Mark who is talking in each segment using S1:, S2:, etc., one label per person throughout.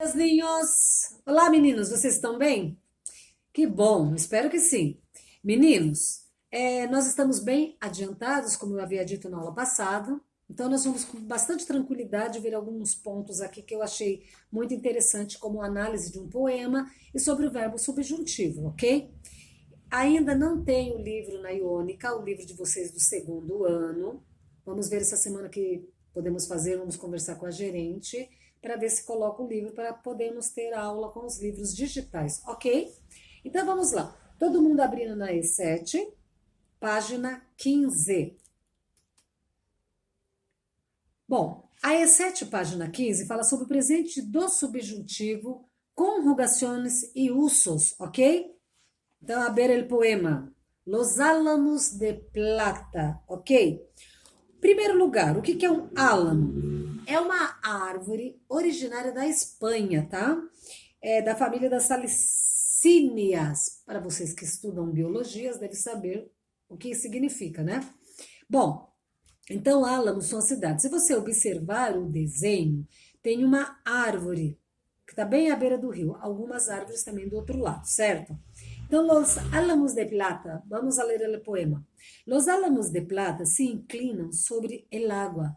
S1: Meus ninhos! Olá, meninos, vocês estão bem? Que bom, espero que sim. Meninos, nós estamos bem adiantados, como eu havia dito na aula passada, então nós vamos com bastante tranquilidade ver alguns pontos aqui que eu achei muito interessante, como a análise de um poema e sobre o verbo subjuntivo, ok? Ainda não tenho o livro na Iônica, o livro de vocês do segundo ano. Vamos ver essa semana que podemos fazer, vamos conversar com a gerente para ver se coloca o livro para podermos ter aula com os livros digitais, ok? Então vamos lá. Todo mundo abrindo na E7, página 15. Bom, a E7, página 15, fala sobre o presente do subjuntivo, conjugações e usos, ok? Então, a ver o poema. Los álamos de plata, ok? Primeiro lugar, o que é um álamo? É uma árvore originária da Espanha, tá? É da família das salicíneas. Para vocês que estudam biologias, devem saber o que significa, né? Bom, então álamos são as cidades. Se você observar o desenho, tem uma árvore que está bem à beira do rio. Algumas árvores também do outro lado, certo? Então, los álamos de plata, vamos a ler o poema. Los álamos de plata se inclinam sobre el agua.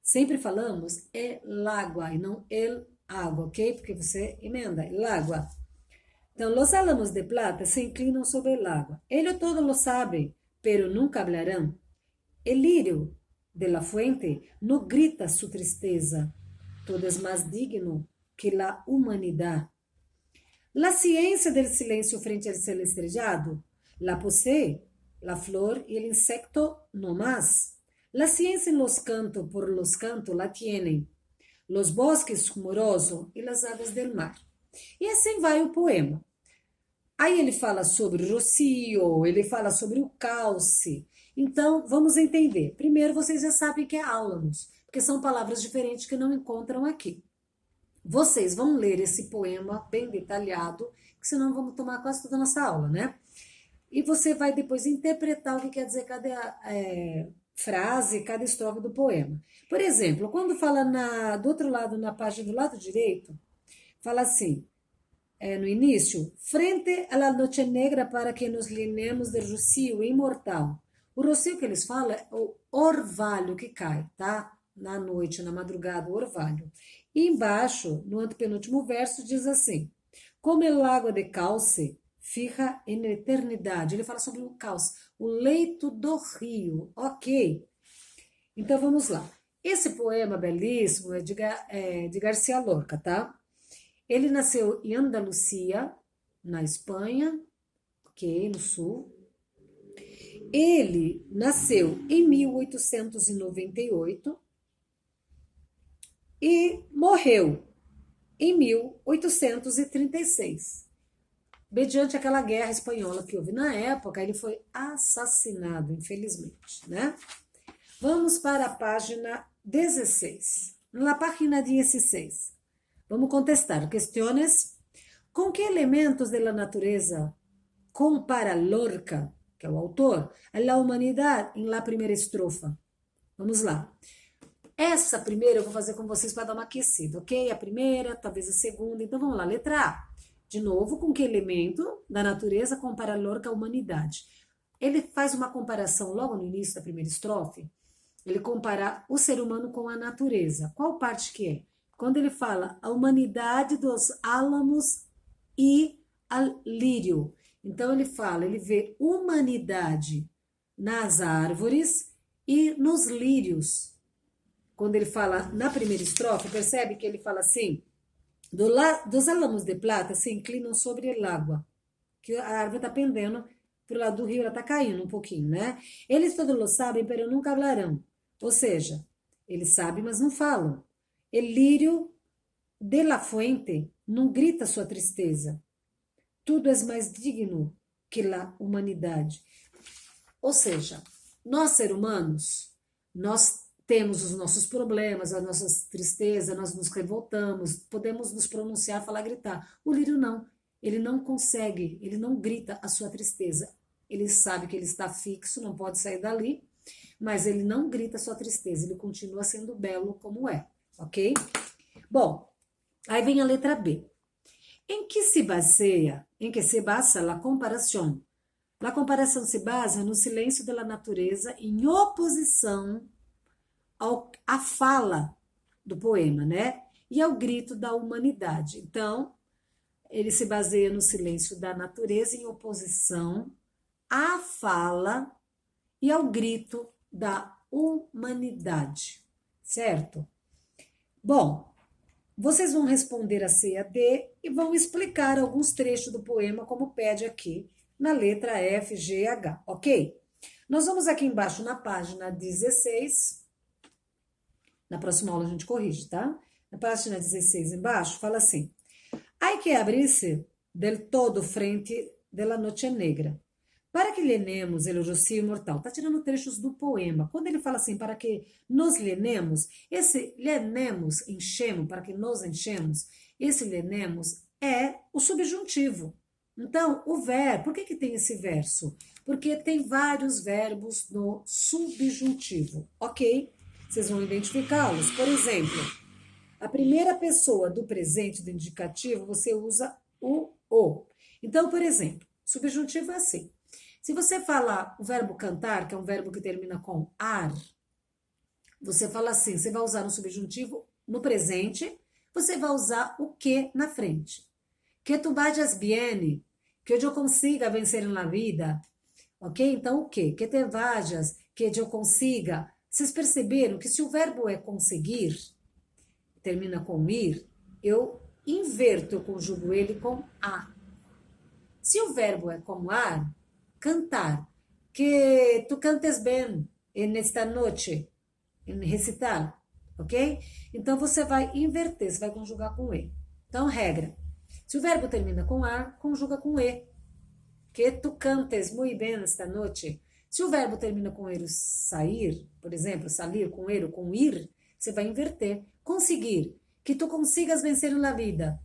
S1: Sempre falamos el agua e não el água, ok? Porque você emenda, el agua. Então, los álamos de plata se inclinam sobre el agua. Ellos todo lo sabe, pero nunca hablarán. El lirio de la fuente no grita su tristeza. Todo es más digno que la humanidad. La ciencia del silencio frente al cielo estrellado la posee la flor y el insecto no más. La ciencia en los cantos por los cantos la tienen los bosques rumorosos e las aves del mar. E assim vai o poema. Aí ele fala sobre o rocio, ele fala sobre o calce. Então, vamos entender. Primeiro, vocês já sabem que é álamos, porque são palavras diferentes que não encontram aqui. Vocês vão ler esse poema bem detalhado, que senão vamos tomar quase toda a nossa aula, né? E você vai depois interpretar o que quer dizer cada frase, cada estrofe do poema. Por exemplo, quando fala do outro lado, na página do lado direito, fala assim, no início, frente a la noche negra para que nos linemos de rocio imortal. O rocio que eles falam é o orvalho que cai, tá? Na noite, na madrugada, o orvalho. E embaixo, no antepenúltimo verso, diz assim: como el agua de cauce fica em eternidade. Ele fala sobre o cauce, o leito do rio. Ok. Então vamos lá. Esse poema belíssimo é de Garcia Lorca, tá? Ele nasceu em Andalucia, na Espanha, ok, no sul. Ele nasceu em 1898 e morreu em 1836. Mediante aquela guerra espanhola que houve na época, ele foi assassinado, infelizmente, né? Vamos para a página 16. Na página 16, vamos contestar questões. Com que elementos da natureza compara Lorca, que é o autor, a humanidade em la primeira estrofa? Vamos lá. Essa primeira eu vou fazer com vocês para dar uma aquecida, ok? A primeira, talvez a segunda. Então vamos lá, letra A. De novo, com que elemento da natureza compara Lorca à humanidade? Ele faz uma comparação logo no início da primeira estrofe. Ele compara o ser humano com a natureza. Qual parte que é? Quando ele fala a humanidade dos álamos e al lírio. Então ele fala, ele vê humanidade nas árvores e nos lírios. Quando ele fala na primeira estrofe, percebe que ele fala assim, dos álamos de plata se inclinam sobre el água, que a árvore está pendendo para o lado do rio, ela está caindo um pouquinho, né? Eles todos lo sabem, pero nunca hablarão. Ou seja, eles sabem, mas não falam. El lírio de la fuente não grita sua tristeza. Tudo é mais digno que a humanidade. Ou seja, nós, seres humanos, nós temos os nossos problemas, as nossas tristezas, nós nos revoltamos, podemos nos pronunciar, falar, gritar. O lírio não, ele não consegue, ele não grita a sua tristeza. Ele sabe que ele está fixo, não pode sair dali, mas ele não grita a sua tristeza, ele continua sendo belo como é, ok? Bom, Aí vem a letra B. Em que se basa a comparação? A comparação se basa no silêncio da natureza em oposição à fala do poema, né? E ao grito da humanidade. Então, ele se baseia no silêncio da natureza em oposição à fala e ao grito da humanidade, certo? Bom, vocês vão responder a C e a D e vão explicar alguns trechos do poema, como pede aqui na letra F, G e H, ok? Nós vamos aqui embaixo na página 16. Na próxima aula a gente corrige, tá? Na página 16 embaixo, fala assim: Hay que abrirse del todo frente de la noche negra, para que lenemos el rocío imortal. Tá tirando trechos do poema. Quando ele fala assim, para que nos lenemos, esse lenemos, enchemos, para que nos enchemos, esse lenemos é o subjuntivo. Então, o verbo, por que tem esse verso? Porque tem vários verbos no subjuntivo, ok? Vocês vão identificá-los. Por exemplo, a primeira pessoa do presente do indicativo, você usa o. Então, por exemplo, subjuntivo é assim. Se você falar o verbo cantar, que é um verbo que termina com ar, você fala assim, você vai usar no subjuntivo no presente, você vai usar o que na frente. Que tu vayas bien, que eu consiga vencer na vida, ok? Então, o que? Que te vayas, que eu consiga. Vocês perceberam que se o verbo é conseguir, termina com ir, eu inverto, eu conjugo ele com a. Se o verbo é como ar, cantar, que tu cantes bem nesta noite, em recital, ok? Então, você vai inverter, você vai conjugar com e. Então, regra. Se o verbo termina com ar, conjuga com e. Que tu cantes muito bem esta noite. Se o verbo termina com ele sair, por exemplo, sair com ele ou com ir, você vai inverter. Conseguir. Que tu consigas vencer na vida.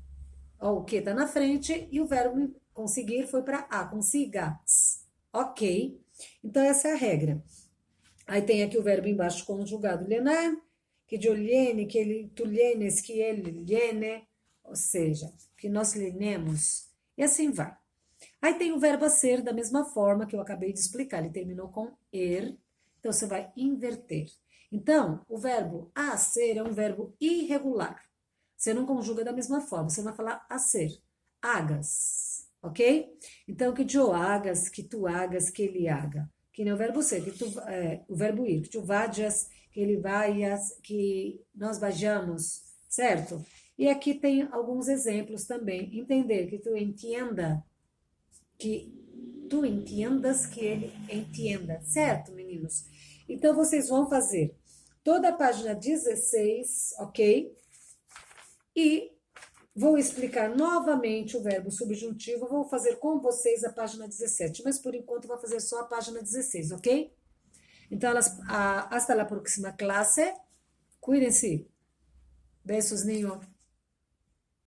S1: O que está na frente e o verbo conseguir foi para a. Consigas. Ok? Então, essa é a regra. Aí tem aqui o verbo embaixo conjugado. Lenar, que eu liene, que ele, tu lienes, que ele liene. Ou seja, que nós lenemos. E assim vai. Aí tem o verbo a ser da mesma forma que eu acabei de explicar. Ele terminou com er. Então, você vai inverter. Então, o verbo a ser é um verbo irregular. Você não conjuga da mesma forma. Você vai falar a ser. Hagas. Ok? Então, que eu hagas, que tu hagas, que ele haga. Que nem o verbo ser, que tu, o verbo ir. Que tu vayas, que ele vayas, que nós vayamos. Certo? E aqui tem alguns exemplos também. Entender, que tu entenda, que tu entiendas, que ele entenda. Certo, meninos? Então, vocês vão fazer toda a página 16, ok? E vou explicar novamente o verbo subjuntivo. Vou fazer com vocês a página 17, mas por enquanto vou fazer só a página 16, ok? Então, hasta la próxima clase. Cuídense. Beijos, niño.